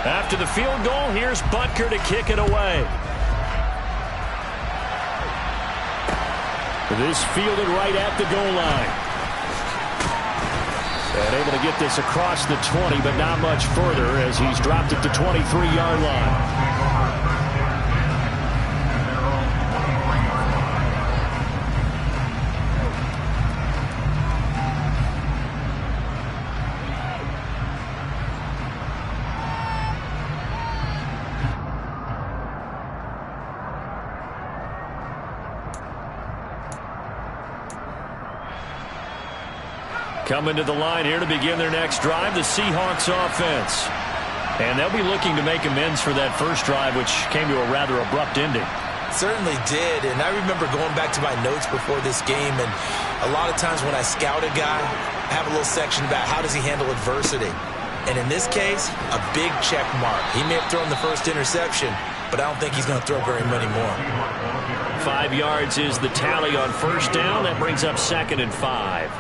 After the field goal, here's Butker to kick it away. This fielded right at the goal line. And able to get this across the 20, but not much further as he's dropped it to 23-yard line. Coming to the line here to begin their next drive, the Seahawks offense. And they'll be looking to make amends for that first drive, which came to a rather abrupt ending. Certainly did, and I remember going back to my notes before this game, and a lot of times when I scout a guy, I have a little section about how does he handle adversity. And in this case, a big check mark. He may have thrown the first interception, but I don't think he's going to throw very many more. 5 yards is the tally on first down. That brings up 2nd and 5.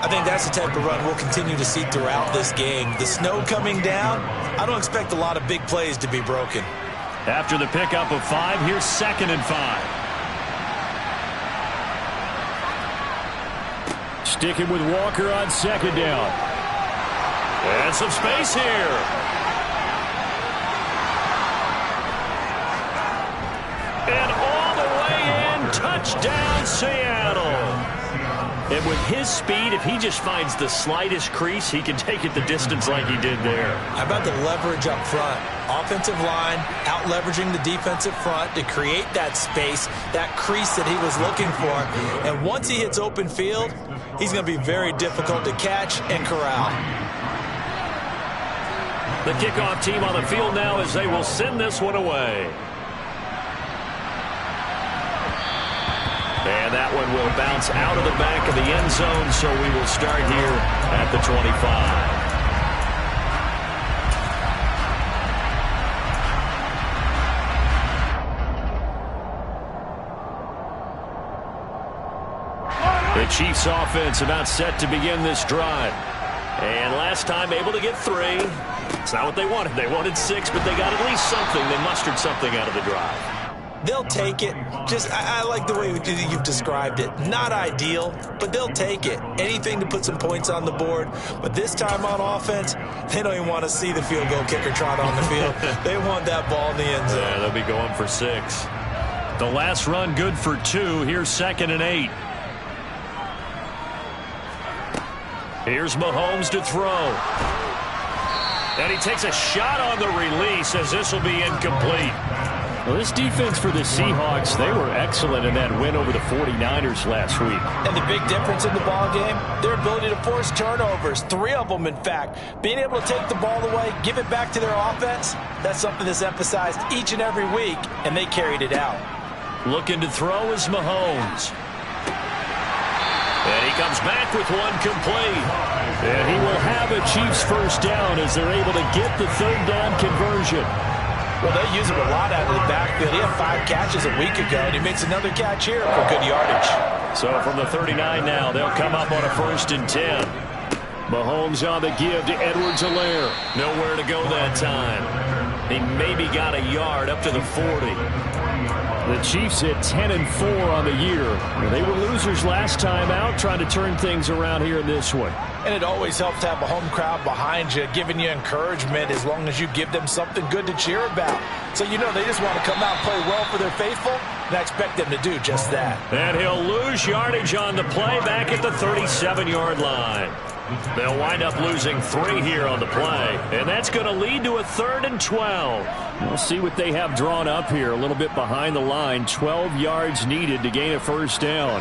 I think that's the type of run we'll continue to see throughout this game. The snow coming down, I don't expect a lot of big plays to be broken. After the pickup of 5, here's 2nd and 5. Sticking with Walker on 2nd down. And some space here. And all the way in, touchdown Seattle. And with his speed, if he just finds the slightest crease, he can take it the distance like he did there. How about the leverage up front? Offensive line out-leveraging the defensive front to create that space, that crease that he was looking for. And once he hits open field, he's going to be very difficult to catch and corral. The kickoff team on the field now as they will send this one away. And that one will bounce out of the back of the end zone, so we will start here at the 25. The Chiefs offense about set to begin this drive. And last time able to get 3. It's not what they wanted. They wanted 6, but they got at least something. They mustered something out of the drive. They'll take it. I like the way you've described it. Not ideal, but they'll take it. Anything to put some points on the board. But this time on offense, they don't even want to see the field goal kicker trot on the field. They want that ball in the end zone. Yeah, they'll be going for 6. The last run good for 2. Here's 2nd and 8. Here's Mahomes to throw. And he takes a shot on the release as this will be incomplete. Well, this defense for the Seahawks, they were excellent in that win over the 49ers last week. And the big difference in the ball game, their ability to force turnovers, 3 of them in fact. Being able to take the ball away, give it back to their offense, that's something that's emphasized each and every week, and they carried it out. Looking to throw is Mahomes. And he comes back with one complete. And he will have a Chiefs first down as they're able to get the 3rd down conversion. Well, they use him a lot out of the backfield. He had 5 catches a week ago, and he makes another catch here for good yardage. So from the 39 now, they'll come up on a 1st and 10. Mahomes on the give to Edwards-Helaire. Nowhere to go that time. He maybe got a yard up to the 40. The Chiefs hit 10-4 on the year. They were losers last time out, trying to turn things around here in this one. And it always helps to have a home crowd behind you, giving you encouragement as long as you give them something good to cheer about. So you know they just want to come out and play well for their faithful, and I expect them to do just that. And he'll lose yardage on the play back at the 37-yard line. They'll wind up losing 3 here on the play, and that's going to lead to a 3rd and 12. We'll see what they have drawn up here, a little bit behind the line. 12 yards needed to gain a first down.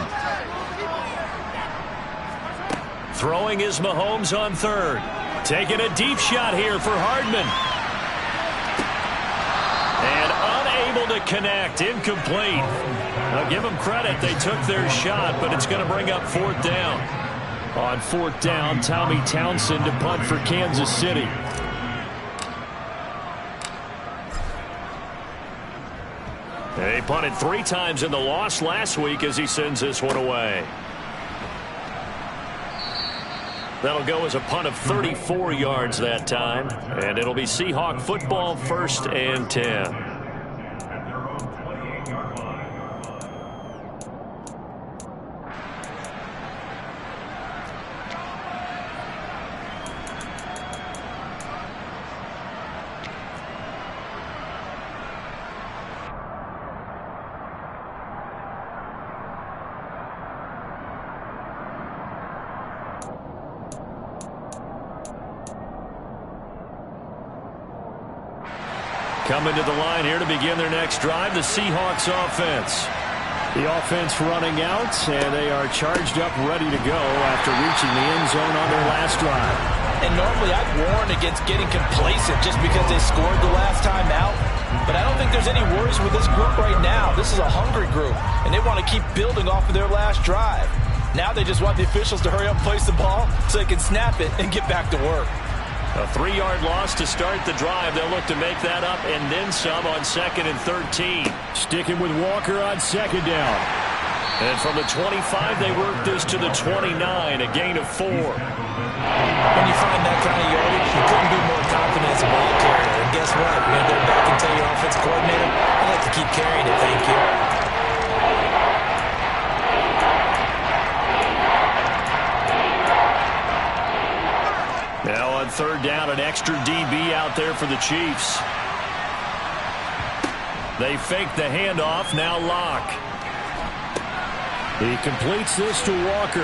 Throwing is Mahomes on 3rd. Taking a deep shot here for Hardman. And unable to connect, incomplete. I'll give them credit, they took their shot, but it's going to bring up 4th down. On 4th down, Tommy Townsend to punt for Kansas City. He punted 3 times in the loss last week as he sends this one away. That'll go as a punt of 34 yards that time. And it'll be Seahawk football, 1st and 10. Coming to the line here to begin their next drive, the Seahawks offense. The offense running out, and they are charged up, ready to go after reaching the end zone on their last drive. And normally I'd warn against getting complacent just because they scored the last time out. But I don't think there's any worries with this group right now. This is a hungry group, and they want to keep building off of their last drive. Now they just want the officials to hurry up and place the ball so they can snap it and get back to work. A 3-yard loss to start the drive. They'll look to make that up and then some on 2nd and 13. Sticking with Walker on 2nd down. And from the 25, they work this to the 29, a gain of 4. When you find that kind of yardage, you couldn't be more confident as a ball carrier. And guess what? You're going to go back and tell your offensive coordinator, I'd like to keep carrying it, thank you. Now on 3rd down, an extra DB out there for the Chiefs. They fake the handoff, now Locke. He completes this to Walker.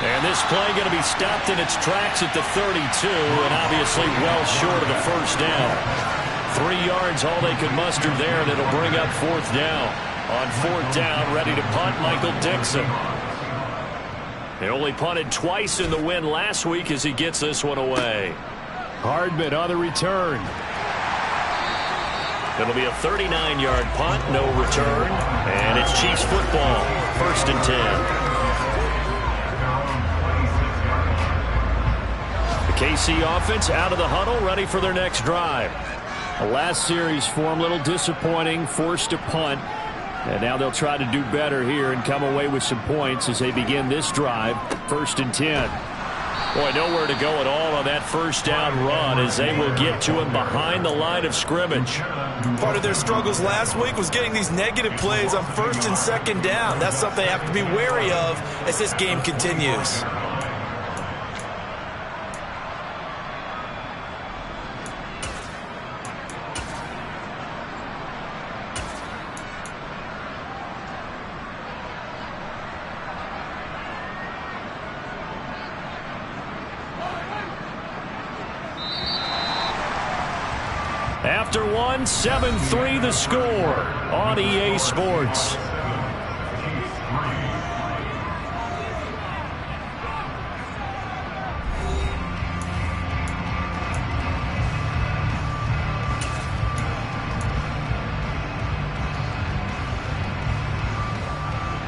And this play going to be stopped in its tracks at the 32, and obviously well short of the 1st down. 3 yards, all they could muster there, and it'll bring up 4th down. On 4th down, ready to punt, Michael Dixon. They only punted twice in the win last week as he gets this one away. Hardman on the return. It'll be a 39-yard punt, no return, and it's Chiefs football, 1st and 10. The KC offense out of the huddle, ready for their next drive. The last series for them, a little disappointing, forced to punt. And now they'll try to do better here and come away with some points as they begin this drive, 1st and 10. Boy, nowhere to go at all on that 1st down run as they will get to him behind the line of scrimmage. Part of their struggles last week was getting these negative plays on 1st and 2nd down. That's something they have to be wary of as this game continues. After one, 7-3 the score on EA Sports.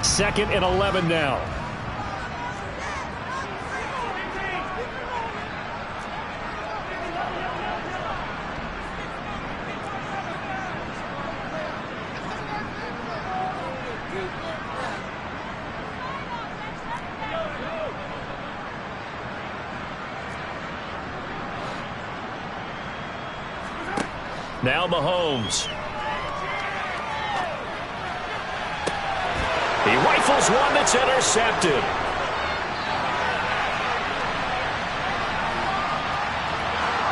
Second and 11 now. Now Mahomes. He rifles one that's intercepted.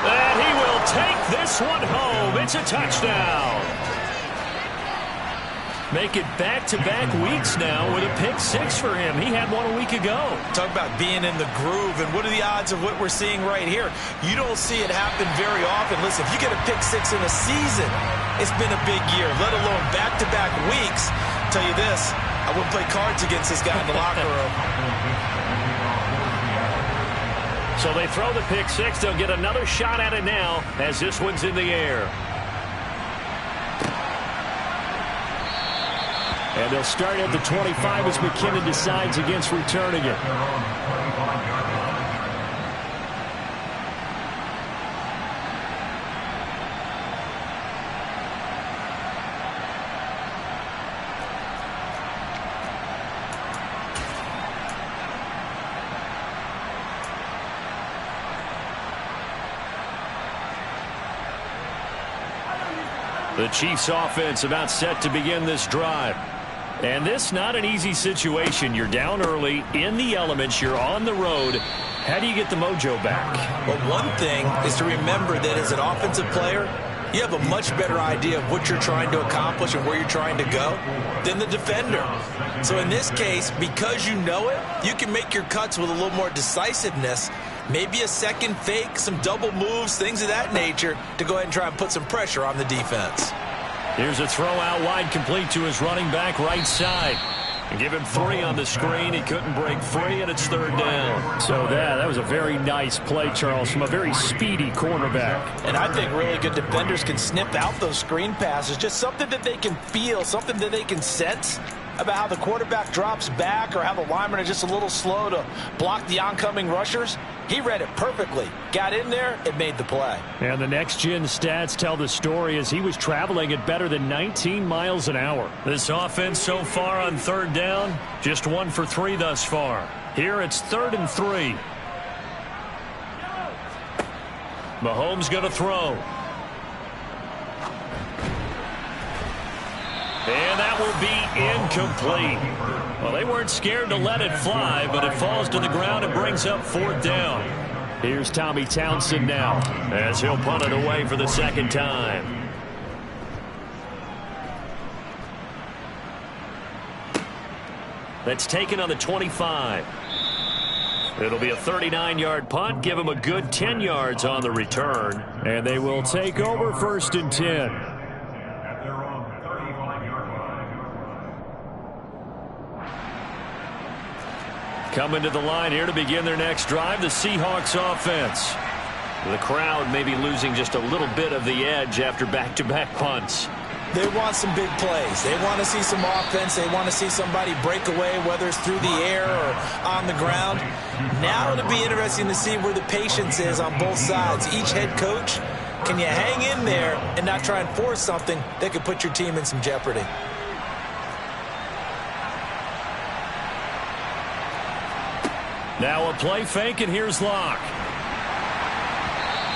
And he will take this one home. It's a touchdown. Make it back-to-back weeks now with a pick-6 for him. He had one a week ago. Talk about being in the groove, and what are the odds of what we're seeing right here? You don't see it happen very often. Listen, if you get a pick-6 in a season, it's been a big year, let alone back-to-back weeks. I'll tell you this, I wouldn't play cards against this guy in the locker room. So they throw the pick-6. They'll get another shot at it now as this one's in the air. And they'll start at the 25 as McKinnon decides against returning it. The Chiefs offense about set to begin this drive. And this not an easy situation. You're down early, in the elements, you're on the road. How do you get the mojo back? Well, one thing is to remember that as an offensive player, you have a much better idea of what you're trying to accomplish and where you're trying to go than the defender. So in this case, because you know it, you can make your cuts with a little more decisiveness. Maybe a second fake, some double moves, things of that nature to go ahead and try and put some pressure on the defense. Here's a throw out wide, complete to his running back right side. And give him 3 on the screen. He couldn't break free, and it's 3rd down. So that was a very nice play, Charles, from a very speedy cornerback. And I think really good defenders can snip out those screen passes. Just something that they can feel, something that they can sense about how the quarterback drops back or how the linemen are just a little slow to block the oncoming rushers. He read it perfectly. Got in there, it made the play. And the next-gen stats tell the story as he was traveling at better than 19 miles an hour. This offense so far on 3rd down, just 1 for 3 thus far. Here it's 3rd and 3. Mahomes going to throw. And that will be incomplete. Well, they weren't scared to let it fly, but it falls to the ground and brings up 4th down. Here's Tommy Townsend now, as he'll punt it away for the 2nd time. That's taken on the 25. It'll be a 39-yard punt. Give him a good 10 yards on the return. And they will take over 1st and 10. Coming to the line here to begin their next drive, the Seahawks offense. The crowd may be losing just a little bit of the edge after back-to-back punts. They want some big plays. They want to see some offense. They want to see somebody break away, whether it's through the air or on the ground. Now it'll be interesting to see where the patience is on both sides. Each head coach, can you hang in there and not try and force something that could put your team in some jeopardy? Now a play fake, and here's Locke.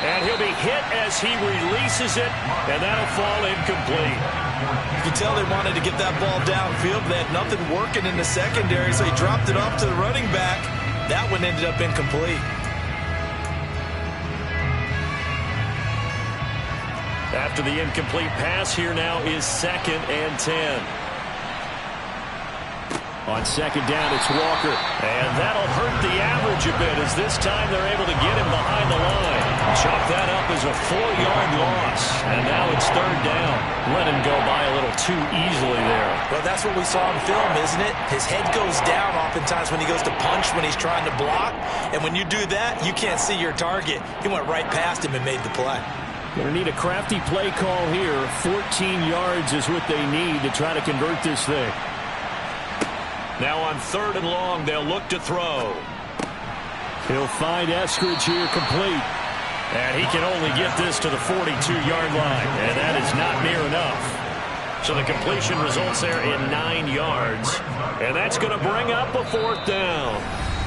And he'll be hit as he releases it, and that'll fall incomplete. You can tell they wanted to get that ball downfield. They had nothing working in the secondary, so he dropped it off to the running back. That one ended up incomplete. After the incomplete pass, here now is 2nd and 10. On 2nd down, it's Walker. And that'll hurt the average a bit as this time they're able to get him behind the line. Chalk that up as a 4-yard loss. And now it's 3rd down. Let him go by a little too easily there. Well, that's what we saw in film, isn't it? His head goes down oftentimes when he goes to punch, when he's trying to block. And when you do that, you can't see your target. He went right past him and made the play. Going to need a crafty play call here. 14 yards is what they need to try to convert this thing. Now on 3rd and long, they'll look to throw. He'll find Eskridge here complete. And he can only get this to the 42-yard line. And that is not near enough. So the completion results there in 9 yards. And that's going to bring up a 4th down.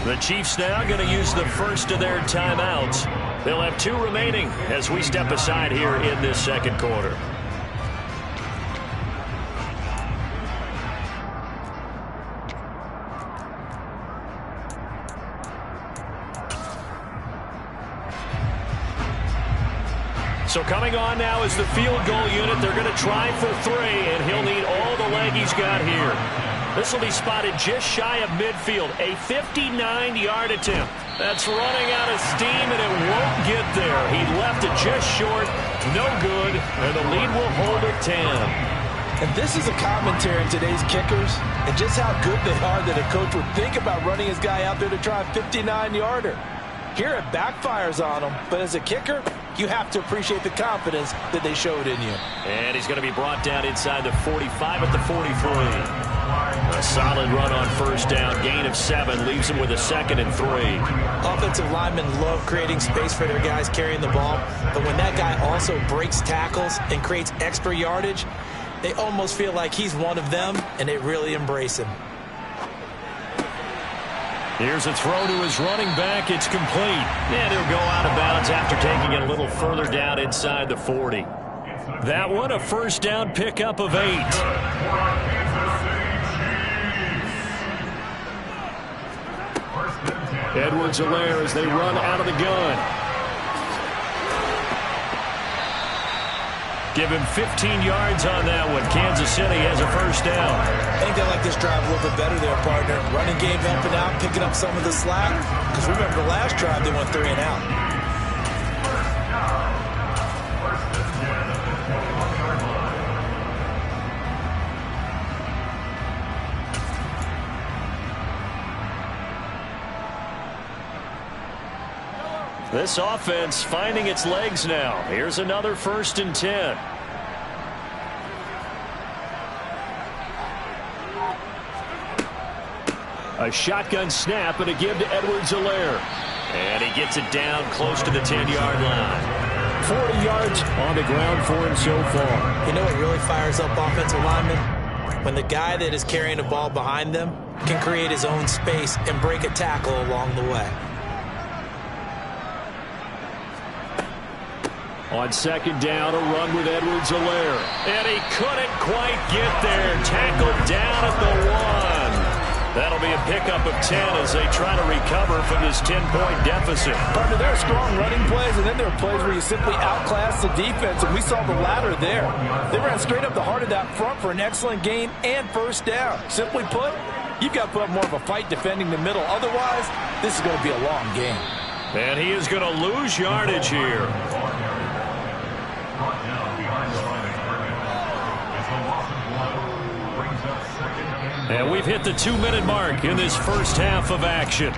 The Chiefs now going to use the first of their timeouts. They'll have 2 remaining as we step aside here in this 2nd quarter. So coming on now is the field goal unit. They're going to try for 3, and he'll need all the leg he's got here. This will be spotted just shy of midfield. A 59-yard attempt. That's running out of steam, and it won't get there. He left it just short. No good, and the lead will hold at 10. And this is a commentary on today's kickers and just how good they are that a coach would think about running his guy out there to try a 59-yarder. Here it backfires on him, but as a kicker, you have to appreciate the confidence that they showed in you. And he's going to be brought down inside the 45 at the 43. A solid run on 1st down. Gain of 7 leaves him with a 2nd and 3. Offensive linemen love creating space for their guys carrying the ball, but when that guy also breaks tackles and creates extra yardage, they almost feel like he's one of them, and they really embrace him. Here's a throw to his running back. It's complete. And he'll go out of bounds after taking it a little further down inside the 40. That one, a first down pickup of 8. Edwards-Helaire as they run out of the gun. Give him 15 yards on that one. Kansas City has a first down. I think they like this drive a little bit better there, partner. Running game helping out, picking up some of the slack. Because remember, the last drive they went 3 and out. This offense finding its legs now. Here's another 1st and 10. A shotgun snap and a give to Edwards-Helaire. And he gets it down close to the 10-yard line. 40 yards on the ground for him so far. You know what really fires up offensive linemen? When the guy that is carrying the ball behind them can create his own space and break a tackle along the way. On 2nd down, a run with Edwards-Helaire. And he couldn't quite get there. Tackled down at the 1. That'll be a pickup of 10 as they try to recover from this 10-point deficit. Partner, there are strong running plays, and then there are plays where you simply outclass the defense, and we saw the latter there. They ran straight up the heart of that front for an excellent gain and first down. Simply put, you've got to put up more of a fight defending the middle. Otherwise, this is going to be a long game. And he is going to lose yardage here. And we've hit the 2-minute mark in this first half of action.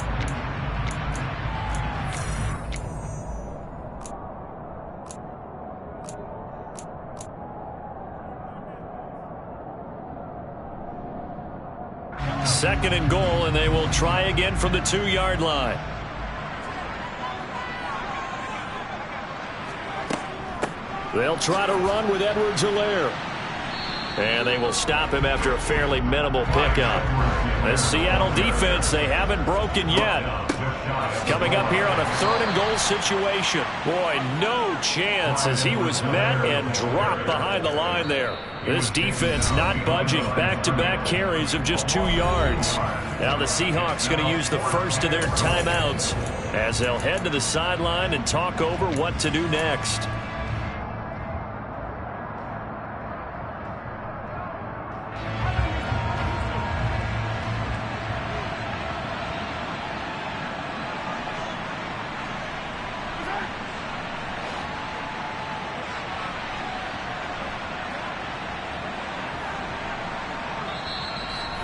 Second and goal, and they will try again from the 2-yard line. They'll try to run with Edwards-Helaire. And they will stop him after a fairly minimal pickup. This Seattle defense, they haven't broken yet. Coming up here on a 3rd and goal situation. Boy, no chance as he was met and dropped behind the line there. This defense not budging. Back-to-back carries of just 2 yards. Now the Seahawks going to use the first of their timeouts as they'll head to the sideline and talk over what to do next.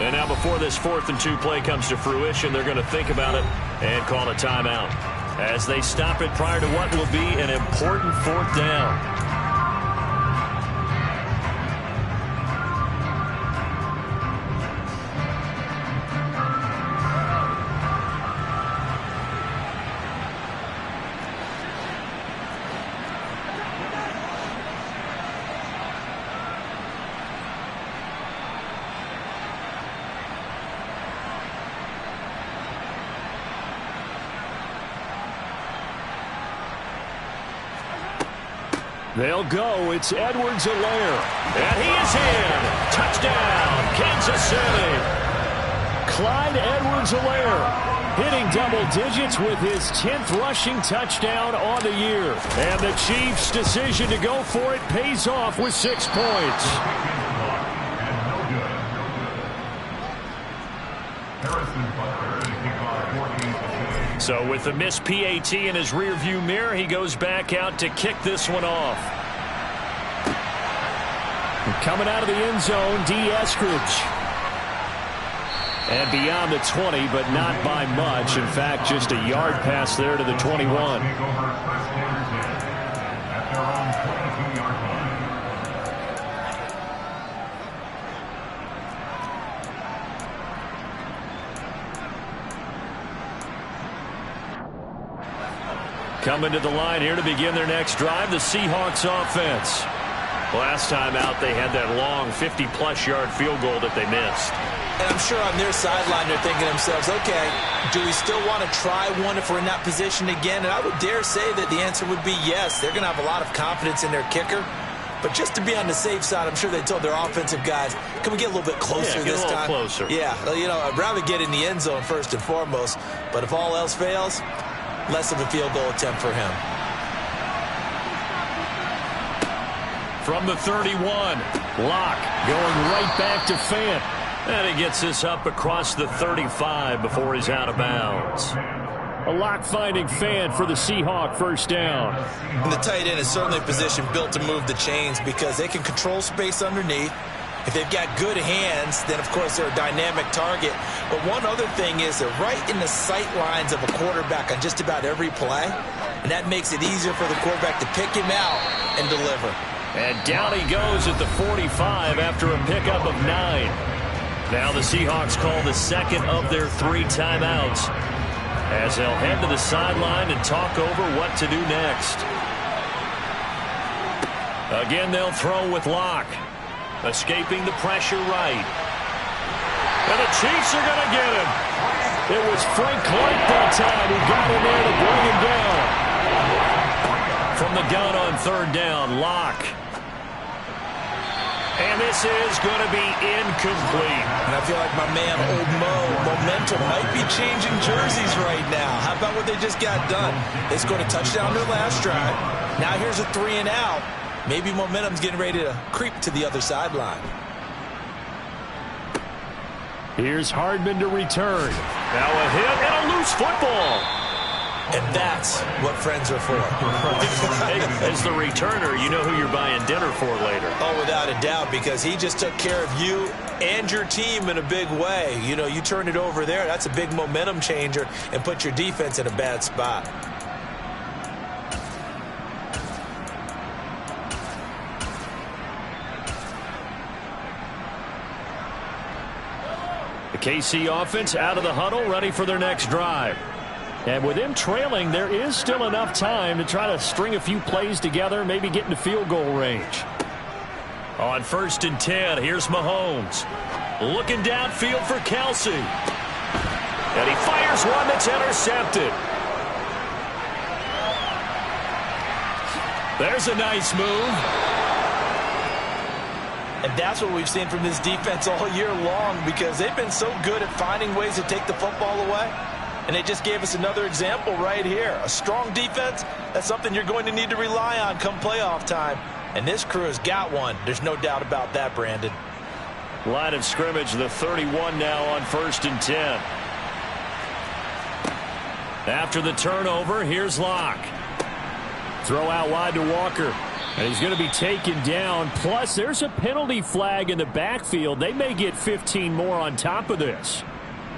And now before this 4th and 2 play comes to fruition, they're going to think about it and call a timeout as they stop it prior to what will be an important 4th down. They'll go. It's Edwards-Helaire. And he is in. Touchdown, Kansas City. Clyde Edwards-Helaire hitting double digits with his 10th rushing touchdown on the year. And the Chiefs' decision to go for it pays off with 6 points. So with the missed PAT in his rearview mirror, he goes back out to kick this one off. And coming out of the end zone, D. Eskridge. And beyond the 20, but not by much. In fact, just a yard pass there to the 21. Coming to the line here to begin their next drive, the Seahawks offense. Last time out, they had that long 50-plus yard field goal that they missed. And I'm sure on their sideline, they're thinking to themselves, okay, do we still want to try one if we're in that position again? And I would dare say that the answer would be yes. They're going to have a lot of confidence in their kicker. But just to be on the safe side, I'm sure they told their offensive guys, can we get a little bit closer this time? Closer. Yeah, you know, I'd rather get in the end zone first and foremost. But if all else fails, less of a field goal attempt for him. From the 31, Locke going right back to Fant. And he gets this up across the 35 before he's out of bounds. A Locke finding Fant for the Seahawk first down. And the tight end is certainly a position built to move the chains because they can control space underneath. If they've got good hands, then, of course, they're a dynamic target. But one other thing is they're right in the sight lines of a quarterback on just about every play. And that makes it easier for the quarterback to pick him out and deliver. And down he goes at the 45 after a pickup of 9. Now the Seahawks call the second of their 3 timeouts as they'll head to the sideline and talk over what to do next. Again, they'll throw with Locke. Escaping the pressure right. And the Chiefs are going to get him. It was Frank Clark that time who got in there to bring him down. From the gun on 3rd down, Locke. And this is going to be incomplete. And I feel like my man, Old Mo, momentum might be changing jerseys right now. How about what they just got done? They scored a touchdown their last drive. Now here's a 3 and out. Maybe momentum's getting ready to creep to the other sideline. Here's Hardman to return. Now a hit and a loose football. And that's what friends are for. Hey, as the returner, you know who you're buying dinner for later. Oh, without a doubt, because he just took care of you and your team in a big way. You know, you turn it over there, that's a big momentum changer and put your defense in a bad spot. The KC offense out of the huddle, ready for their next drive. And with them trailing, there is still enough time to try to string a few plays together, maybe get into field goal range. On 1st and 10, here's Mahomes. Looking downfield for Kelsey. And he fires one that's intercepted. There's a nice move. And that's what we've seen from this defense all year long because they've been so good at finding ways to take the football away. And they just gave us another example right here. A strong defense, that's something you're going to need to rely on come playoff time. And this crew has got one. There's no doubt about that, Brandon. Line of scrimmage, the 31 now on 1st and 10. After the turnover, here's Locke. Throw out wide to Walker. And he's going to be taken down. Plus, there's a penalty flag in the backfield. They may get 15 more on top of this.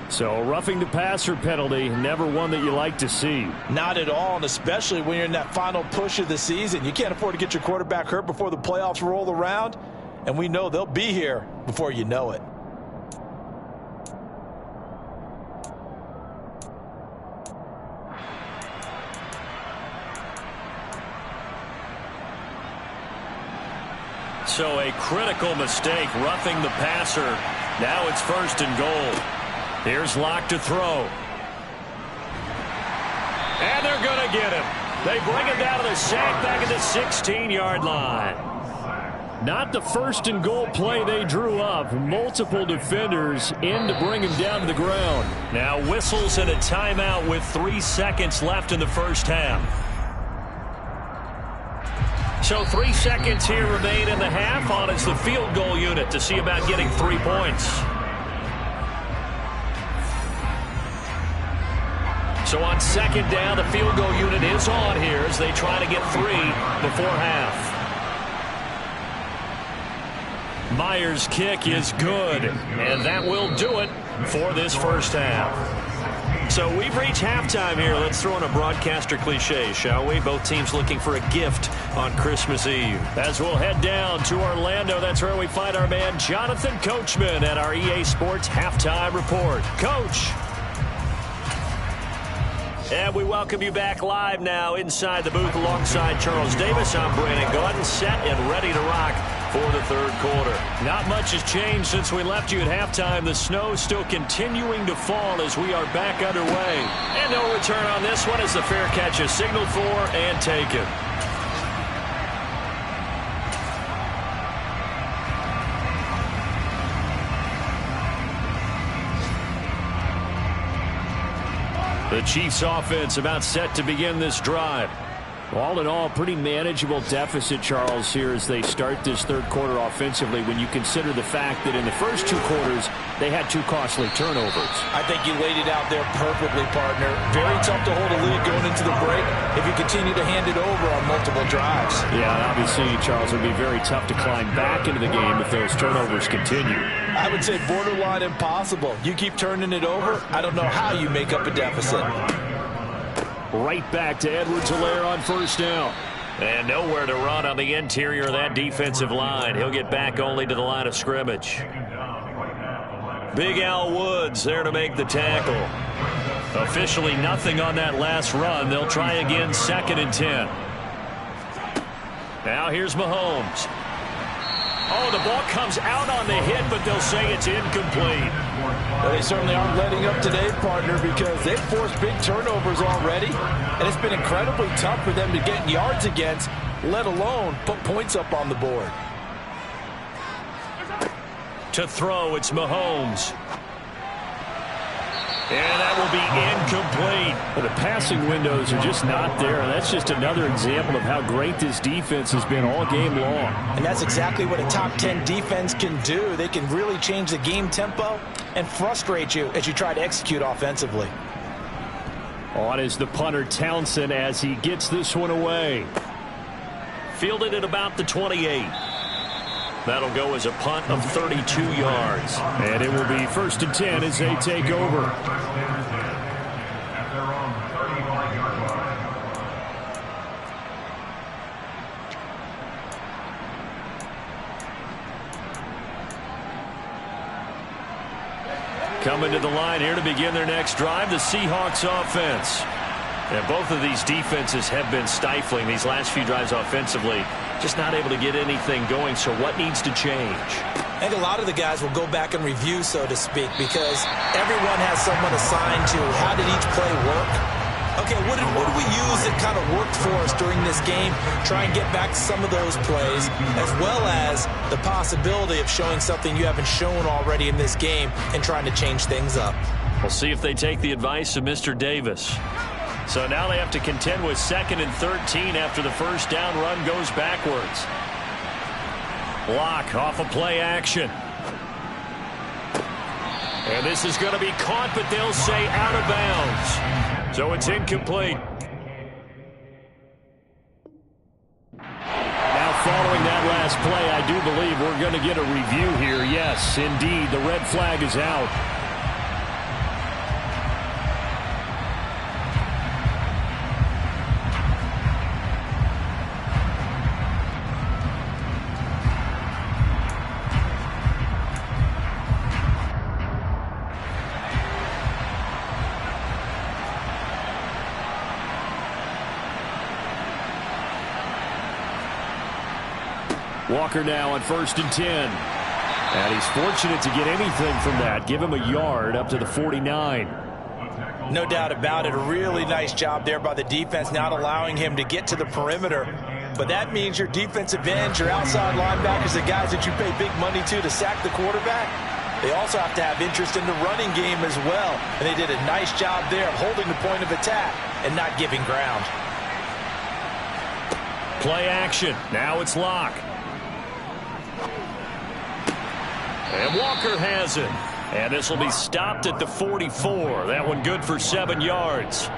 So roughing the passer penalty, never one that you like to see. Not at all, and especially when you're in that final push of the season. You can't afford to get your quarterback hurt before the playoffs roll around, and we know they'll be here before you know it. So a critical mistake, roughing the passer. Now it's 1st and goal. Here's Locke to throw. And they're going to get him. They bring him down to the sack back at the 16-yard line. Not the 1st and goal play they drew up. Multiple defenders in to bring him down to the ground. Now whistles and a timeout with 3 seconds left in the first half. So 3 seconds here remain in the half on as the field goal unit to see about getting 3 points. So on 2nd down, the field goal unit is on here as they try to get 3 before half. Myers' kick is good, and that will do it for this first half. So we've reached halftime here. Let's throw in a broadcaster cliche, shall we? Both teams looking for a gift on Christmas Eve. As we'll head down to Orlando, that's where we find our man Jonathan Coachman at our EA Sports Halftime Report. Coach. And we welcome you back live now inside the booth alongside Charles Davis. I'm Brandon Gaudin, set and ready to rock for the 3rd quarter. Not much has changed since we left you at halftime. The snow still continuing to fall as we are back underway. And no return on this one as the fair catch is signaled for and taken. The Chiefs offense about set to begin this drive. All in all, pretty manageable deficit, Charles, here as they start this third quarter offensively when you consider the fact that in the first two quarters, they had 2 costly turnovers. I think you laid it out there perfectly, partner. Very tough to hold a lead going into the break if you continue to hand it over on multiple drives. Yeah, and obviously, Charles, it would be very tough to climb back into the game if those turnovers continue. I would say borderline impossible. You keep turning it over, I don't know how you make up a deficit. Right back to Edwards-Helaire on first down. And nowhere to run on the interior of that defensive line. He'll get back only to the line of scrimmage. Big Al Woods there to make the tackle. Officially nothing on that last run. They'll try again, 2nd and 10. Now here's Mahomes. Oh, the ball comes out on the hit, but they'll say it's incomplete. Well, they certainly aren't letting up today, partner, because they've forced big turnovers already, and it's been incredibly tough for them to get yards against, let alone put points up on the board. To throw, it's Mahomes. And that will be incomplete. Well, the passing windows are just not there. And that's just another example of how great this defense has been all game long. And that's exactly what a top 10 defense can do. They can really change the game tempo and frustrate you as you try to execute offensively. On is the punter Townsend as he gets this one away. Fielded at about the 28. That'll go as a punt of 32 yards. And it will be 1st and 10 as they take over. Coming to the line here to begin their next drive, the Seahawks offense. And both of these defenses have been stifling these last few drives offensively. Just not able to get anything going, so what needs to change? I think a lot of the guys will go back and review, so to speak, because everyone has someone assigned to how did each play work. Okay, what did we use that kind of worked for us during this game? Try and get back to some of those plays, as well as the possibility of showing something you haven't shown already in this game and trying to change things up. We'll see if they take the advice of Mr. Davis. So now they have to contend with 2nd and 13 after the first down run goes backwards. Block off of play action. And this is going to be caught, but they'll say out of bounds. So it's incomplete. Now following that last play, I do believe we're going to get a review here. Yes, indeed, the red flag is out. Walker now on 1st and 10. And he's fortunate to get anything from that. Give him a yard up to the 49. No doubt about it. A really nice job there by the defense, not allowing him to get to the perimeter. But that means your defensive ends, your outside linebackers, the guys that you pay big money to sack the quarterback, they also have to have interest in the running game as well. And they did a nice job there of holding the point of attack and not giving ground. Play action. Now it's Locke. And Walker has it. And this will be stopped at the 44. That one good for 7 yards.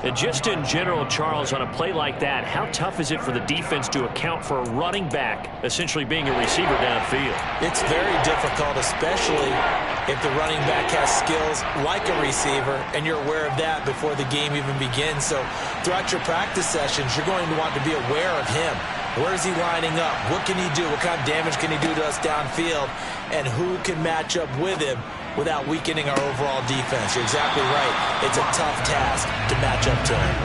And just in general, Charles, on a play like that, how tough is it for the defense to account for a running back essentially being a receiver downfield? It's very difficult, especially if the running back has skills like a receiver, and you're aware of that before the game even begins. So throughout your practice sessions, you're going to want to be aware of him. Where is he lining up? What can he do? What kind of damage can he do to us downfield? And who can match up with him without weakening our overall defense? You're exactly right. It's a tough task to match up to him.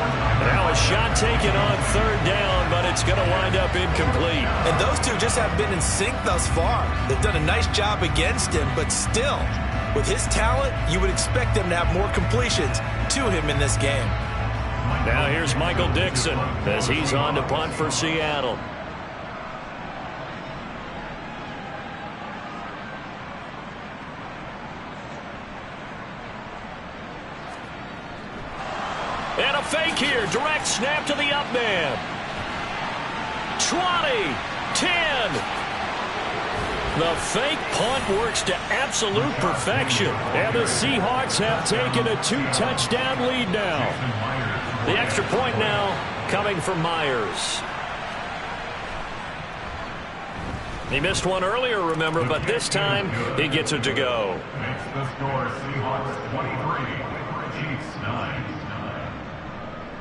Now a shot taken on 3rd down, but it's going to wind up incomplete. And those two just have been in sync thus far. They've done a nice job against him, but still, with his talent, you would expect them to have more completions to him in this game. Now here's Michael Dixon as he's on to punt for Seattle. a fake here. Direct snap to the up man. 20, 10. The fake punt works to absolute perfection. And the Seahawks have taken a 2-touchdown lead now. The extra point now coming from Myers. He missed one earlier, remember, but this time he gets it to go. Makes the score Seahawks 23, Chiefs 9.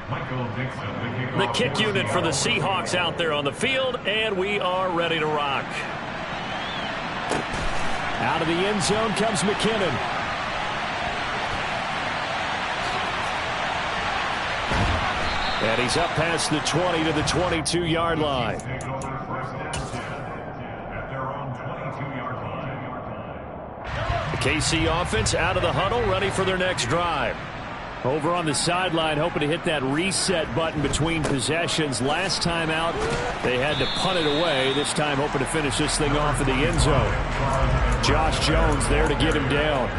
Michael Dixon, the kick unit for the Seahawks out there on the field, and we are ready to rock. Out of the end zone comes McKinnon. And he's up past the 20 to the 22-yard line. The KC offense out of the huddle, ready for their next drive. Over on the sideline, hoping to hit that reset button between possessions. Last time out, they had to punt it away. This time, hoping to finish this thing off in the end zone. Josh Jones there to get him down.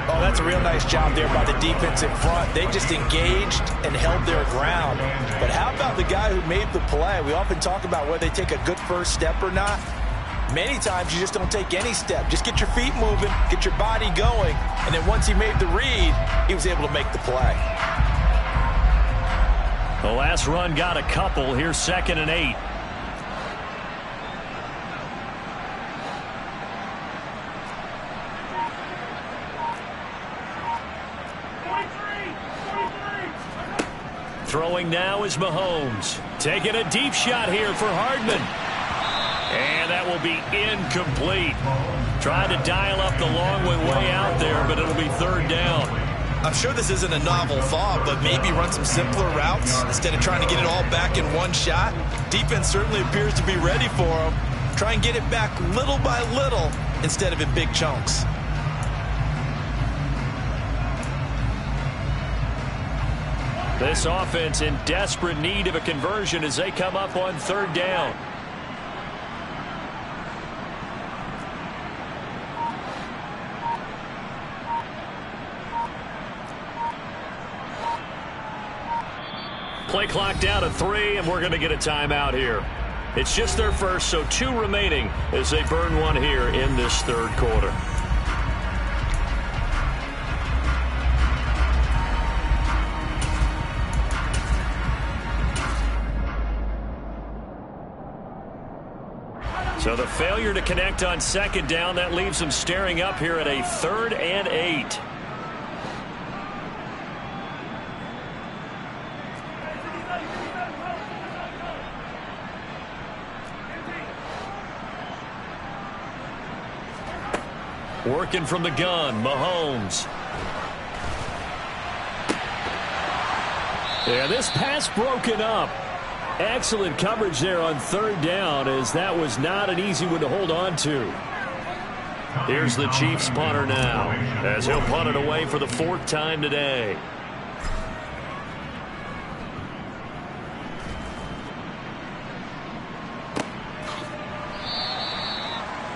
Oh, that's a real nice job there by the defense in front. They just engaged and held their ground. But how about the guy who made the play? We often talk about whether they take a good first step or not. Many times you just don't take any step. Just get your feet moving, get your body going, and then once he made the read, he was able to make the play. The last run got a couple. Here's 2nd and 8. Throwing now is Mahomes. Taking a deep shot here for Hardman. And that will be incomplete. Trying to dial up the long way out there, but it'll be 3rd down. I'm sure this isn't a novel thought, but maybe run some simpler routes instead of trying to get it all back in one shot. Defense certainly appears to be ready for him. Try and get it back little by little instead of in big chunks. This offense in desperate need of a conversion as they come up on 3rd down. Play clock down to 3, and we're going to get a timeout here. It's just their first, so 2 remaining as they burn one here in this 3rd quarter. So the failure to connect on 2nd down, that leaves them staring up here at a 3rd and 8. Working from the gun, Mahomes. Yeah, this pass broken up. Excellent coverage there on 3rd down, as that was not an easy one to hold on to. Here's the Chiefs punter now, as he'll punt it away for the 4th time today.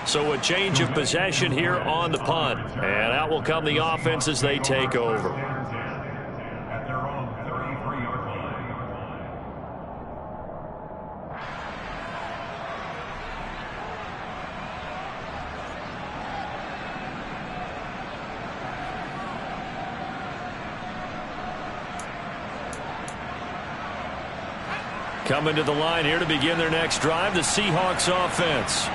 So a change of possession here on the punt. And out will come the offense as they take over. Coming to the line here to begin their next drive, the Seahawks offense.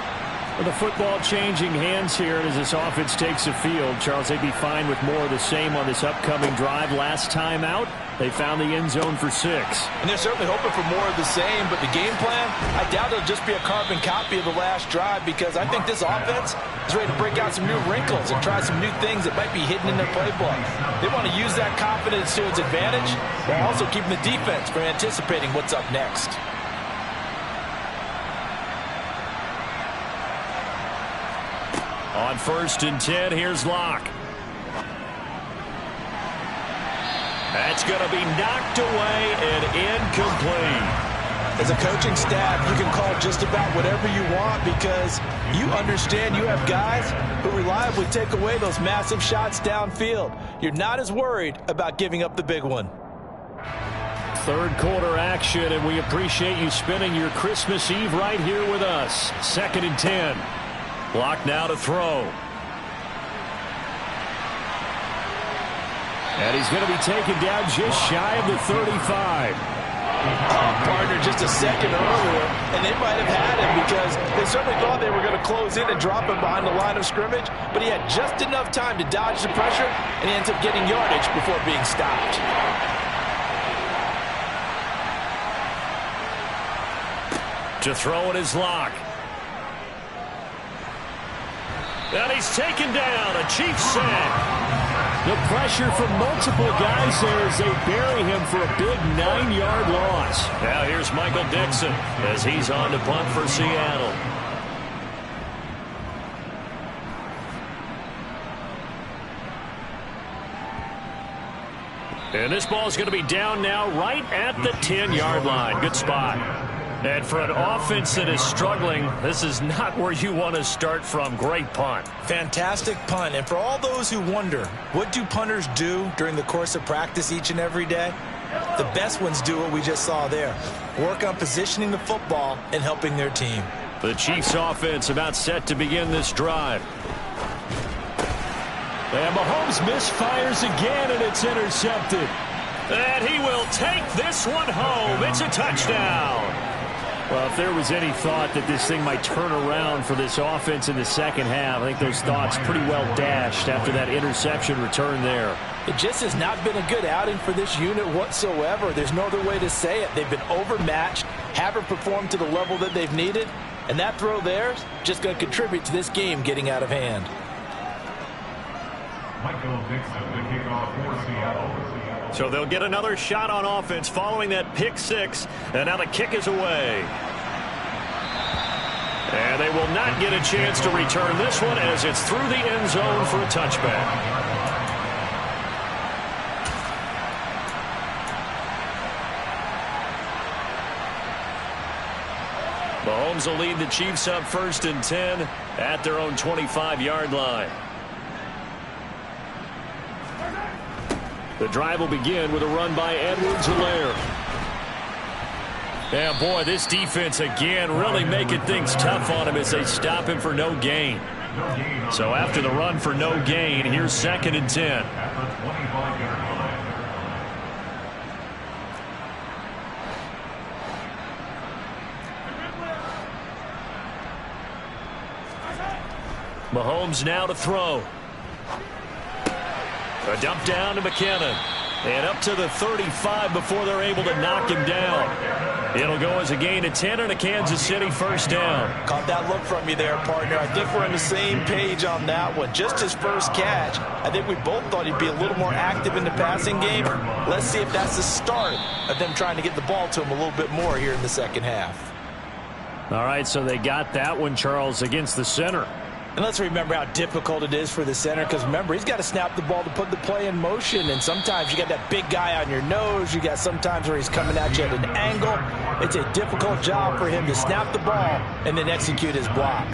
Well, the football changing hands here as this offense takes the field. Charles, they'd be fine with more of the same on this upcoming drive. Last time out, they found the end zone for 6. And they're certainly hoping for more of the same, but the game plan, I doubt it'll just be a carbon copy of the last drive, because I think this offense is ready to break out some new wrinkles and try some new things that might be hidden in their playbook. They want to use that confidence to its advantage, while also keeping the defense from anticipating what's up next. On 1st and 10, here's Locke. That's going to be knocked away and incomplete. As a coaching staff, you can call just about whatever you want, because you understand you have guys who reliably take away those massive shots downfield. You're not as worried about giving up the big one. Third quarter action, and we appreciate you spending your Christmas Eve right here with us. 2nd and 10. Block now to throw. And he's going to be taken down just shy of the 35. Partner just a second earlier, and they might have had him because they certainly thought they were going to close in and drop him behind the line of scrimmage, but he had just enough time to dodge the pressure, and he ends up getting yardage before being stopped. To throw in his lock. And he's taken down. A Chiefs sack. The pressure from multiple guys there as they bury him for a big 9-yard loss. Now here's Michael Dixon as he's on to punt for Seattle. And this ball is going to be down now right at the 10-yard line. Good spot. And for an offense that is struggling, this is not where you want to start from. Great punt. Fantastic punt. And for all those who wonder, what do punters do during the course of practice each and every day? The best ones do what we just saw there. Work on positioning the football and helping their team. The Chiefs offense about set to begin this drive. And Mahomes misfires again, and it's intercepted. And he will take this one home. It's a touchdown. Well, if there was any thought that this thing might turn around for this offense in the second half, I think those thoughts pretty well dashed after that interception return there. It just has not been a good outing for this unit whatsoever. There's no other way to say it. They've been overmatched, haven't performed to the level that they've needed, and that throw there is just going to contribute to this game getting out of hand. Michael Dixon, the kickoff for Seattle. So they'll get another shot on offense following that pick six, and now the kick is away. And they will not get a chance to return this one as it's through the end zone for a touchback. Mahomes will lead the Chiefs up 1st and 10 at their own 25-yard line. The drive will begin with a run by Edwards-Helaire. Yeah, boy, this defense again really making things tough on him as they stop him for no gain. So after the run for no gain, here's 2nd and 10. Mahomes now to throw. A dump down to McKinnon. And up to the 35 before they're able to knock him down. It'll go as a gain of 10 and a Kansas City first down. Caught that look from you there, partner. I think we're on the same page on that one. Just his first catch. I think we both thought he'd be a little more active in the passing game. Let's see if that's the start of them trying to get the ball to him a little bit more here in the second half. All right, so they got that one, Charles, against the center. And let's remember how difficult it is for the center, because remember, he's got to snap the ball to put the play in motion, and sometimes you got that big guy on your nose. You got sometimes where he's coming at you at an angle. It's a difficult job for him to snap the ball and then execute his block.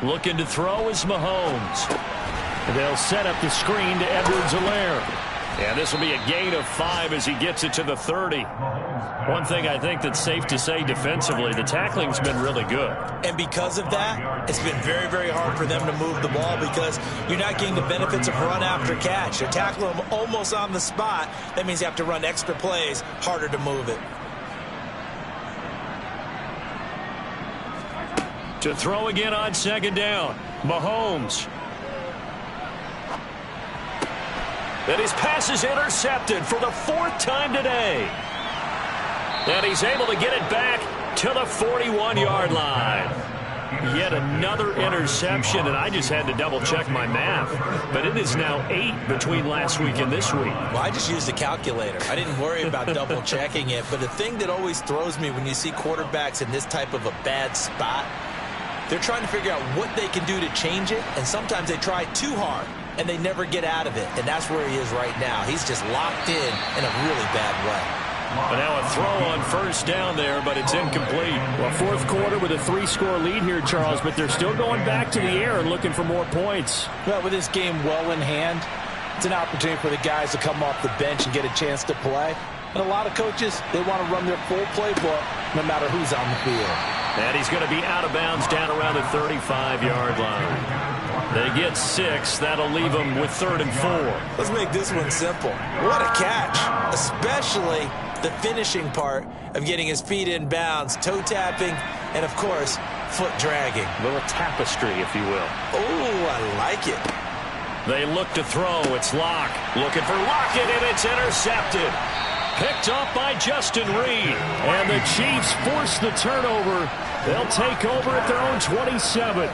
Looking to throw is Mahomes. They'll set up the screen to Edwards-Helaire. And this will be a gain of 5 as he gets it to the 30. One thing I think that's safe to say defensively, the tackling's been really good. And because of that, it's been very, very hard for them to move the ball because you're not getting the benefits of run after catch. They're tackling them almost on the spot. That means you have to run extra plays, harder to move it. To throw again on 2nd down. Mahomes. And his pass is intercepted for the 4th time today. And he's able to get it back to the 41-yard line. Yet another interception, and I just had to double-check my math. But it is now 8 between last week and this week. Well, I just used a calculator. I didn't worry about double-checking it. But the thing that always throws me when you see quarterbacks in this type of a bad spot, they're trying to figure out what they can do to change it, and sometimes they try too hard. and they never get out of it. And that's where he is right now. He's just locked in a really bad way. And now a throw on first down there, but it's incomplete. Well, fourth quarter with a 3-score lead here, Charles, but they're still going back to the air and looking for more points. Well, with this game well in hand, it's an opportunity for the guys to come off the bench and get a chance to play. And a lot of coaches, they want to run their full playbook no matter who's on the field. And he's going to be out of bounds down around the 35-yard line. They get 6. That'll leave them with 3rd and 4. Let's make this one simple. What a catch, especially the finishing part of getting his feet in bounds, toe tapping, and, of course, foot dragging. A little tapestry, if you will. Oh, I like it. They look to throw. It's Locke. Looking for Lockett, and it's intercepted. Picked off by Justin Reed. And the Chiefs force the turnover. They'll take over at their own 27.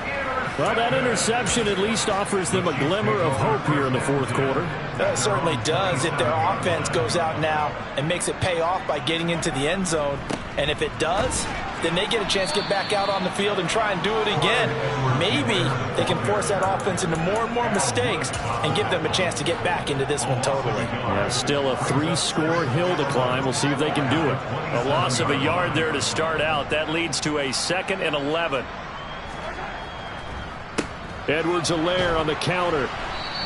Well, that interception at least offers them a glimmer of hope here in the fourth quarter. It certainly does if their offense goes out now and makes it pay off by getting into the end zone. And if it does, then they get a chance to get back out on the field and try and do it again. Maybe they can force that offense into more and more mistakes and give them a chance to get back into this one totally. Yeah, still a 3-score hill to climb. We'll see if they can do it. A loss of a yard there to start out. That leads to a 2nd and 11. Edwards-Helaire on the counter.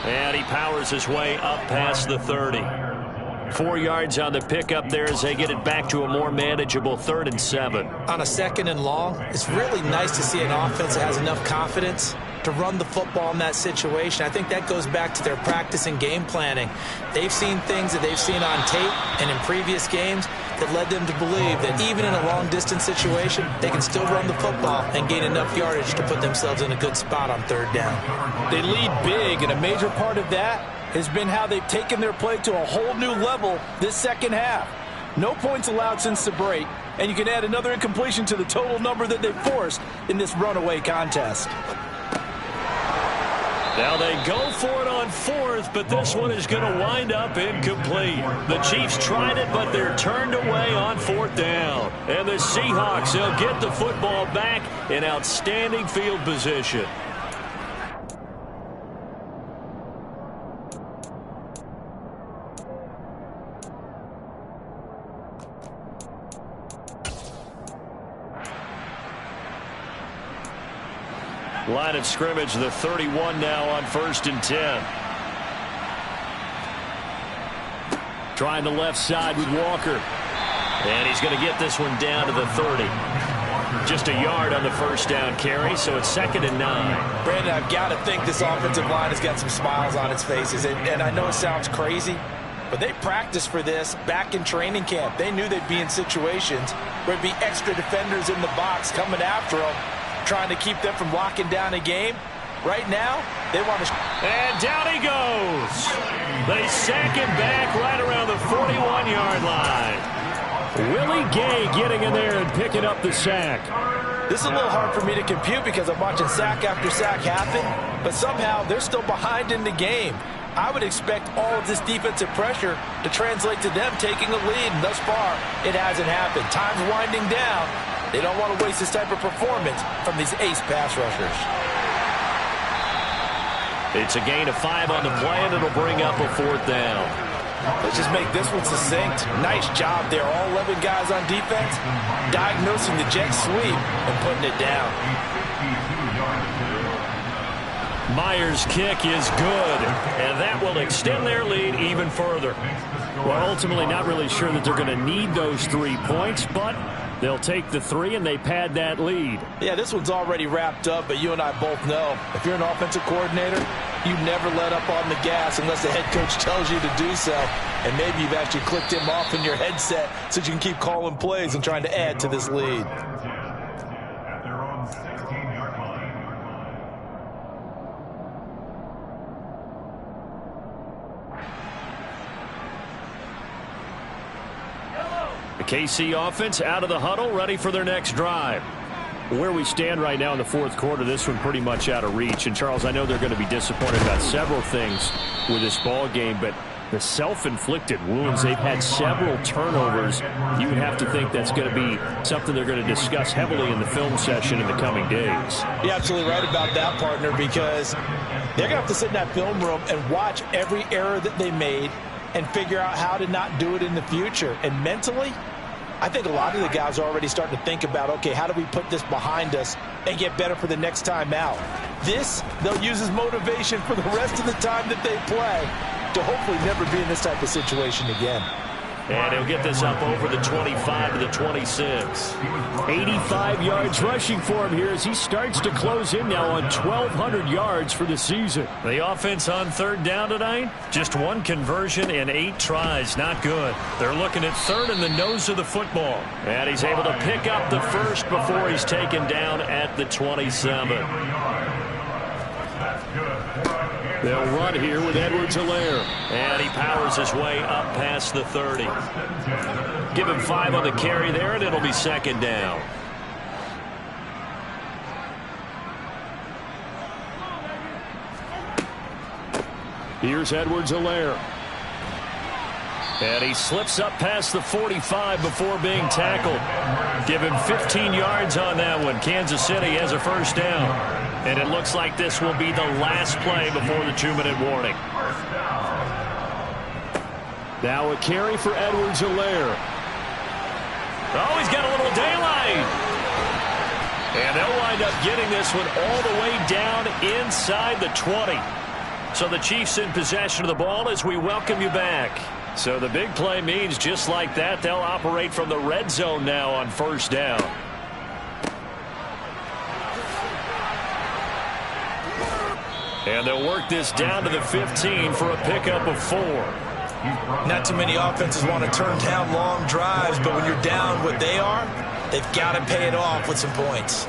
And he powers his way up past the 30. 4 yards on the pickup there as they get it back to a more manageable 3rd and 7. On a 2nd and long, it's really nice to see an offense that has enough confidence to run the football in that situation. I think that goes back to their practice and game planning. They've seen things that they've seen on tape and in previous games that led them to believe that even in a long-distance situation, they can still run the football and gain enough yardage to put themselves in a good spot on 3rd down. They lead big, and a major part of that has been how they've taken their play to a whole new level this second half. No points allowed since the break, and you can add another incompletion to the total number that they've forced in this runaway contest. Now they go for it on 4th, but this one is going to wind up incomplete. The Chiefs tried it, but they're turned away on 4th down. And the Seahawks, they'll get the football back in outstanding field position. Line of scrimmage, the 31 now on 1st and 10. Trying the left side with Walker. And he's going to get this one down to the 30. Just a yard on the first down carry, so it's 2nd and 9. Brandon, I've got to think this offensive line has got some smiles on its faces. And I know it sounds crazy, but they practiced for this back in training camp. They knew they'd be in situations where there'd be extra defenders in the box coming after them, trying to keep them from locking down a game. Right now, they want to... And down he goes. They sack him back right around the 41-yard line. Willie Gay getting in there and picking up the sack. This is a little hard for me to compute because I'm watching sack after sack happen, but somehow they're still behind in the game. I would expect all of this defensive pressure to translate to them taking a lead, and thus far, it hasn't happened. Time's winding down. They don't want to waste this type of performance from these ace pass rushers. It's a gain of 5 on the play, and it'll bring up a 4th down. Let's just make this one succinct. Nice job there. All 11 guys on defense diagnosing the jet sweep and putting it down. Myers' kick is good, and that will extend their lead even further. Well, ultimately not really sure that they're going to need those 3 points, but they'll take the 3 and they pad that lead. Yeah, this one's already wrapped up, but you and I both know if you're an offensive coordinator, you never let up on the gas unless the head coach tells you to do so. And maybe you've actually clicked him off in your headset so you can keep calling plays and trying to add to this lead. At their own 16-yard line. The KC offense out of the huddle, ready for their next drive. Where we stand right now in the fourth quarter, this one pretty much out of reach. And, Charles, I know they're going to be disappointed about several things with this ball game, but The self-inflicted wounds, they've had several turnovers. You would have to think that's going to be something they're going to discuss heavily in the film session in the coming days. You're absolutely right about that, partner, because they're going to have to sit in that film room and watch every error that they made and figure out how to not do it in the future. And mentally, I think a lot of the guys are already starting to think about, okay, how do we put this behind us and get better for the next time out? This, they'll use as motivation for the rest of the time that they play to hopefully never be in this type of situation again. And he'll get this up over the 25 to the 26. 85 yards rushing for him here as he starts to close in now on 1,200 yards for the season. The offense on third down tonight, just one conversion and 8 tries. Not good. They're looking at third in the nose of the football. And he's able to pick up the first before he's taken down at the 27. They'll run here with Edwards-Helaire. And he powers his way up past the 30. Give him 5 on the carry there, and it'll be second down. Here's Edwards-Helaire. And he slips up past the 45 before being tackled. Give him 15 yards on that one. Kansas City has a first down. And it looks like this will be the last play before the 2-minute warning. Now a carry for Edwards-Helaire. Oh, he's got a little daylight. And they'll wind up getting this one all the way down inside the 20. So the Chiefs in possession of the ball as we welcome you back. So the big play means just like that, they'll operate from the red zone now on first down. And they'll work this down to the 15 for a pickup of 4. Not too many offenses want to turn down long drives, but when you're down what they are, they've got to pay it off with some points.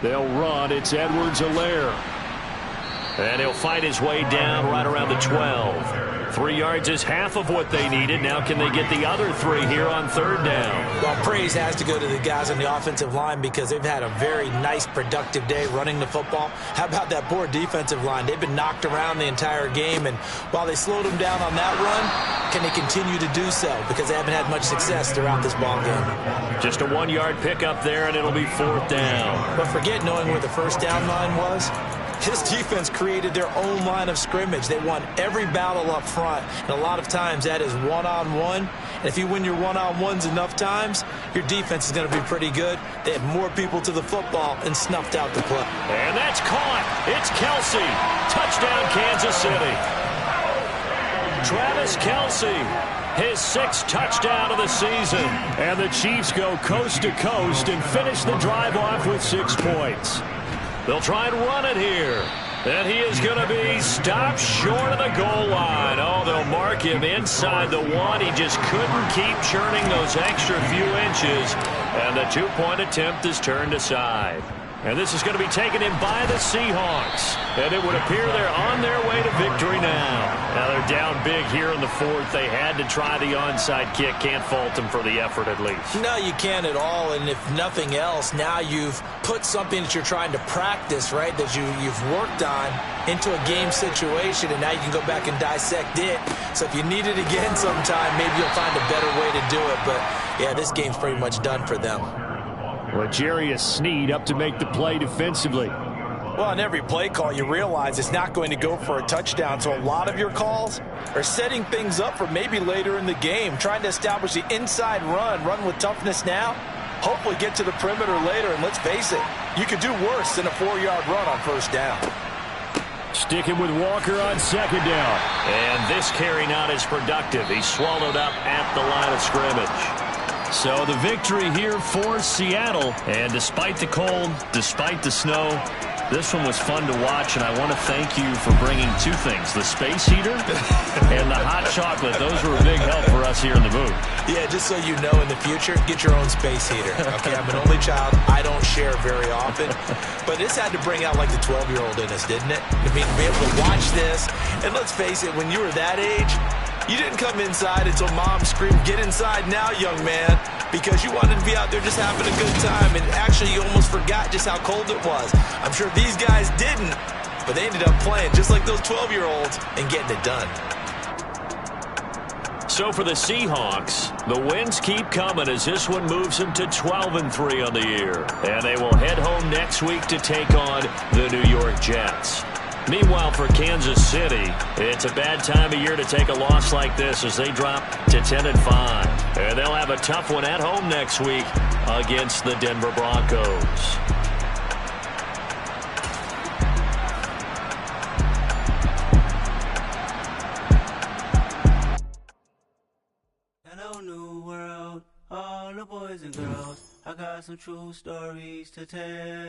They'll run. It's Edwards-Helaire. And he'll fight his way down right around the 12. 3 yards is half of what they needed. Now can they get the other 3 here on third down? Well, praise has to go to the guys on the offensive line because they've had a very nice, productive day running the football. How about that poor defensive line? They've been knocked around the entire game, and while they slowed them down on that run, can they continue to do so? Because they haven't had much success throughout this ball game. Just a 1-yard pickup there, and it'll be fourth down. But forget knowing where the first down line was. His defense created their own line of scrimmage. They won every battle up front, and a lot of times that is one-on-one. And if you win your one-on-ones enough times, your defense is going to be pretty good. They had more people to the football and snuffed out the play. And that's caught. It's Kelsey. Touchdown, Kansas City. Travis Kelsey, his 6th touchdown of the season. And the Chiefs go coast to coast and finish the drive off with 6 points. They'll try and run it here. And he is going to be stopped short of the goal line. Oh, they'll mark him inside the 1. He just couldn't keep churning those extra few inches. And the 2-point attempt is turned aside. And this is going to be taken in by the Seahawks. And it would appear they're on their way to victory now. Now they're down big here in the 4th. They had to try the onside kick. Can't fault them for the effort at least. No, you can't at all. And if nothing else, now you've put something that you're trying to practice, right, that you've worked on into a game situation. And now you can go back and dissect it. So if you need it again sometime, maybe you'll find a better way to do it. But, yeah, this game's pretty much done for them. L'Jarius Sneed up to make the play defensively. Well, on every play call, you realize it's not going to go for a touchdown. So a lot of your calls are setting things up for maybe later in the game, trying to establish the inside run with toughness now, hopefully get to the perimeter later. And let's face it, you could do worse than a 4-yard run on first down. Sticking with Walker on second down. And this carry not as productive. He's swallowed up at the line of scrimmage. So the victory here for Seattle. And despite the cold, despite the snow, this one was fun to watch, and I want to thank you for bringing 2 things, the space heater and the hot chocolate. Those were a big help for us here in the booth. Yeah, just so you know, in the future, get your own space heater. Okay, I'm an only child. I don't share very often. But this had to bring out, like, the 12-year-old in us, didn't it? I mean, to be able to watch this, and let's face it, when you were that age, you didn't come inside until Mom screamed, "Get inside now, young man," because you wanted to be out there just having a good time, and actually you almost forgot just how cold it was. I'm sure these guys didn't, but they ended up playing just like those 12-year-olds and getting it done. So for the Seahawks, the wins keep coming as this one moves them to 12-3 on the year. And they will head home next week to take on the New York Jets. Meanwhile, for Kansas City, it's a bad time of year to take a loss like this as they drop to 10-5. And they'll have a tough one at home next week against the Denver Broncos. Hello, new world, all the boys and girls. I got some true stories to tell.